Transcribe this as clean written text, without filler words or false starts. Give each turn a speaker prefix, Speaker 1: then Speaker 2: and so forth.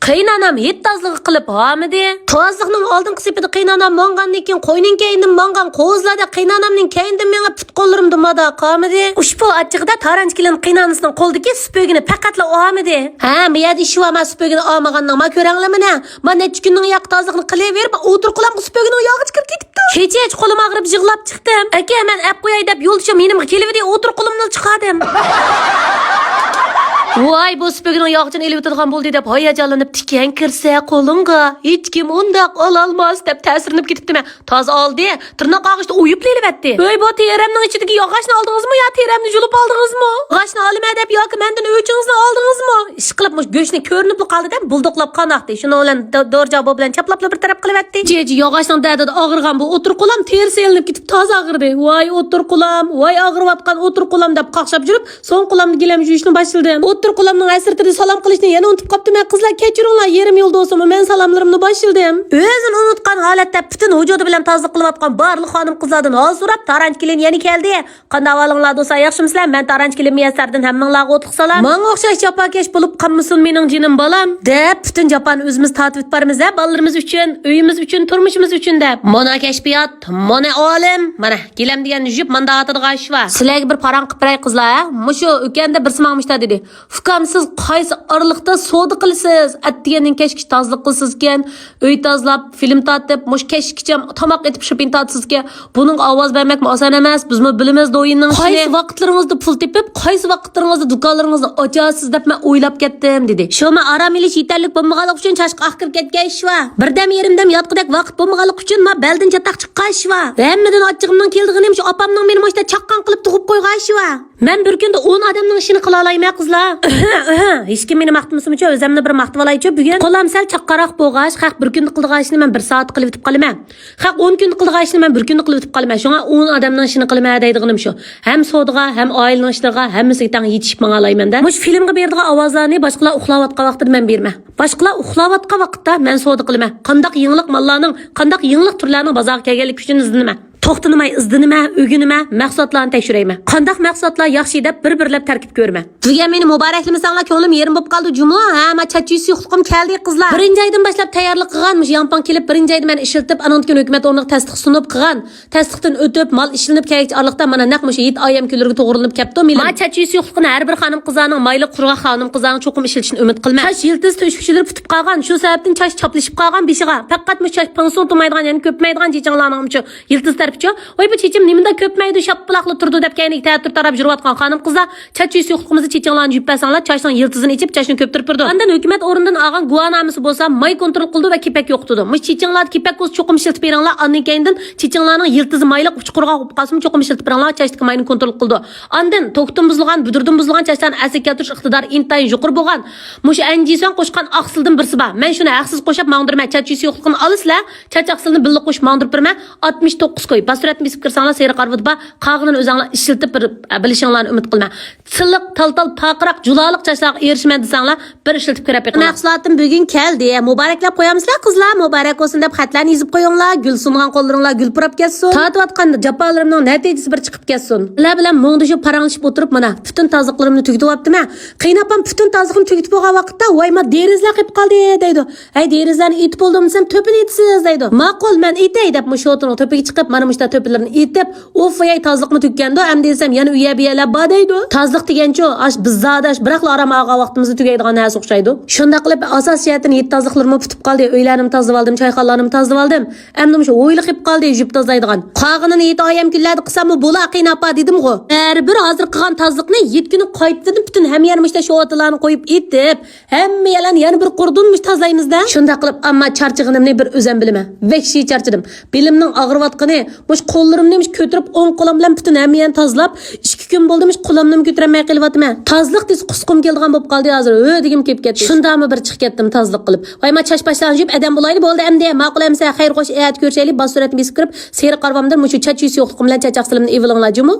Speaker 1: Qaynanam hit tozligi qilib hamidi. Tozliqning oldingi sepida qaynanam mongandan keyin qo'yning keyindan mongan qo'zlarda qaynanamning keyindan menga put qo'llarimda moda qamidi. Ushbu achchig'ida taranchkilan qaynanasining qo'ldagi supogini faqatla ohamidi. Ha, bu yerda ishi va supogini olmagandan ma ko'ranglar mana. Men necha kunning yoq tozliqni qilaverib, o'tirqulam supogini yog'i chiqib ketibdi. Kecha qo'lim og'rib yig'lab chiqdim. Aka, men ap qo'yay deb yo'lchim menimga kelibdi, o'tirqulimni chiqardim. Voy, bu supogini yog'ini elib o'tirgan bo'ldi deb hayajonlanib tikan kirsa qo'lingga hech kim undaq ololmas deb ta'sirlanib ketibdi. Toza oldi, tirnoq og'ishda o'yib lelavatdi. Voy, bu teramning ichidagi yog'ni oldingizmi yo teramni yulib oldingizmi? Yog'ni olma deb yoki mendan o'chingizni oldingizmi? Ish qilib mush go'shtni ko'rinib qoldi deb buldoqlab qanaqdi. Shuni bilan dorjabo bilan chaplab bir taraf qilavatdi. Jeji yog'ning dadida og'irgan bu o'tirqulam terisi elinib ketib toza og'irdi. Voy, o'tirqulam, voy og'irayotgan o'tirqulam deb qaqshab yurib, so'ng qulamni gilam yuyishni boshladim. O'tirqulamning asirtida salom qilishni yana unutib qopdim. Qizlar kechiringlar, yerim yo'lda olsam men salomlarimni boshladim. O'zini unutgan holatda butun vujudi bilan tozlik qilayotgan barliq xonim qizlardan hol so'rab taranch kelin yana keldi. Qanday ahvolinglar do'stlar, yaxshimisizlar? Men taranch kelin Miyassardan hammanglarga o'tiq salom. Menga o'xshash jafokash bo'lib qolmasin mening jinim bolam deb butun japon o'zimiz tatib barmiz, bolalarimiz uchun, uyimiz uchun, turmushimiz uchun deb. Mana kashfiyot, mana olim, mana kelam degan jup menda atida g'ashva. Sizlarga bir parang qilib qizlar, mushu ukanda bir simangmishda dedi. Fukam siz qaysi orliqda savdo qilasiz? Atdiyaning kashki tozlik qilsizkan, uy tozlab, film tatib, mush kashkicham tomoq etib shopin tatsizga. Buning ovoz bermakmi oson emas. Bizmi bilamiz do'yinning ishini. Qaysi vaqtlaringizda pul tepib, qaysi vaqtlaringizda do'konlaringizni ochasiz deb men o'ylab ketdim dedi. Shoma aram ilish yetarlik bo'lmaganlik uchun chashqa aqib ketgan ishva. Birdam yerimdam yotqidek vaqt bo'lmaganlik uchun men beldan chataq chiqqan ishva. Hammadan ochchig'imdan keldig'im shu opamning meni moshda chaqqan qilib tug'ib qo'ygan ishva. Men bir kunda 10 odamning ishini qila olayman qizlar. Hech kim meni maqtmasin uchun o'zimni bir maqtib olaychi bugun. Qo'lam sal chaqqaroq bo'lg'ash, haq bir kunda qildigan ishni men 1 soat qilib o'tib qolaman. Haq 10 kun qildigan ishni men 1 kunda qilib o'tib qolaman. Shunga 10 odamning ishini qilmay deydig'im shu. Ham savdoga, ham oilaning ishlariga hammasiga tang yetishib men olaymanda. Mush filmga berdigan ovozlarni boshqalar uxlayotgan vaqtida men berman. Boshqalar uxlayotgan vaqtda men savdo qilaman. Qandaq yenglik mallarning, qandaq yenglik turlarining bozorga kelganlik uchun izlanaman. To'xtanmay izdanima, o'ginima, mahsulotlarni tekshirayman. Qandaq mahsulotlar yaxshi deb bir-birlab tarkib ko'raman. Degan meni muboraklimisanglar, ko'nglim yerim bo'lib qoldi jumo. Ha, men chachisi huquqim keldi qizlar. Birinchi oydan boshlab tayyorlik qilganmish, yampon kelib birinchi oyda men ishiltib, anonkin hukumat o'rniga tasdiq sunib qilgan. Tasdiqdan o'tib, mal ishlanib kelgan orliqda mana naqmish 7 oyam kunlarga to'g'rilanib ketdi. Men chachisi huquqini har bir xonim qizlarning mayli qurg'a xonim qizlarning cho'qim ishlatishini umid qilman. Chash yiltiz to'shuvchilar putib qolgan, shu sababdan chash chaplashib qolgan beshiga. Faqat mush chash pension to'maydigan, ya'ni ko'pmaydigan chechanglarning yiltiz Voy bu chechim nimada ko'pmaydi shapplaqli turdi deb kaynik ta'tir tarab yurayotgan xonim qizlar chachisi huquqimizni chechanglarni yuppasanlar chashning yiltizini ichib chashni ko'ptirib turdi. Ondan hukumat o'rnidan olgan guvohnomasi bo'lsa may kontrol qildi va kepak yo'qtidi. Mush chechanglar kepak ko'z cho'qim ishlatib beringlar. Ondan keyindan chechanglarning yiltizi mayliq uchqurga olib qolsin cho'qim ishlatib beringlar chashdagi mayni kontrol qildi. Ondan to'xtum buzilgan, budurdim buzilgan chashlarni asli keltirish iqtidori intayin yuqori bo'lgan. Mush anjison qo'shgan aqsildan birisi bor. Men shuni haqsiz qo'shib mangdirman chachisi huquqini olasizlar. Chachaqsilni birga qo'shib mangdirib berman. 69 qo'y. Basurat bisib kirsanlar seyri qarvud ba qag'ini o'zinglar ishiltib bilishinglarni umid qilma. Silliq, tal-tal, taqiraq, julaliq chashlarga erishman desanglar bir ishiltib kirib yiqinglar. Mahsulotim bugun keldi. Muboraklab qo'yamizlar qizlar. Muborak bo'lsin deb xatlarni yozib qo'yinglar. Gul sungan qo'llaringlar gul purab ketsin. Tatiyotganda japalarimning natijasi bir chiqib ketsin. Ular bilan mo'ngdishib paranglashib o'tirib mana butun tozliqlarimni tugitib olibdim-a. Qiynapam butun tozliqimni tugitib bo'lgan vaqtda voy men derizlar qilib qoldi deydi. Ay derizlarni etib bo'ldim desam to'pini etsiz deydi. Ma'qul men etay deb mushotining to'piga chiqib mana mushta to'plarni etib o'fayay tozliqni tugganda ham desam yana uya biyalab bodaydi. Tozliq degancha ash bizzadash biroq aramaga vaqtimizni tugaydigan narsa o'xshaydi. Shunda qilib asosiyatini yet tozliqlarni putib qoldi. Uylarimni tozalab oldim, choyxonalarni tozalab oldim. Endi shu o'yli qilib qoldi, yub tozlaydigan. Qog'inini yet oyam kunlarda qilsam bo'la qiynapa dedim-ku. Har bir hozir qilgan tozliqni 7 kuni qaytdim, butun ham yarmishta shu o'tlarni qo'yib etib, hamma yalan yana bir qurdunmish tozlaymizda. Shunda qilib amma charchig'inimni bir o'zim bilaman. Vahshiy charchidim. Bilimning og'riyotgani, mush qo'llarimni ko'tirib 10 qo'lim bilan butun hammani tozlab 2 kun bo'ldimish qo'limni ko'tarmay qilyapman. Tozliq tez qusqim kelgan bo'lib qoldi hozir. Degim kelib ketdi. Shundami bir chiqib ketdim tozliq qilib. Voy ma chash bashlarni yeb adam bo'laydi bo'ldi endi. Ma'qul emsa xayr xo'sh ayat ko'rishaylik. Basuratni besib kirib, seyri qarvamdir mushu chachisi yo'qliqim bilan chachaqsilimni evilinglar jumu.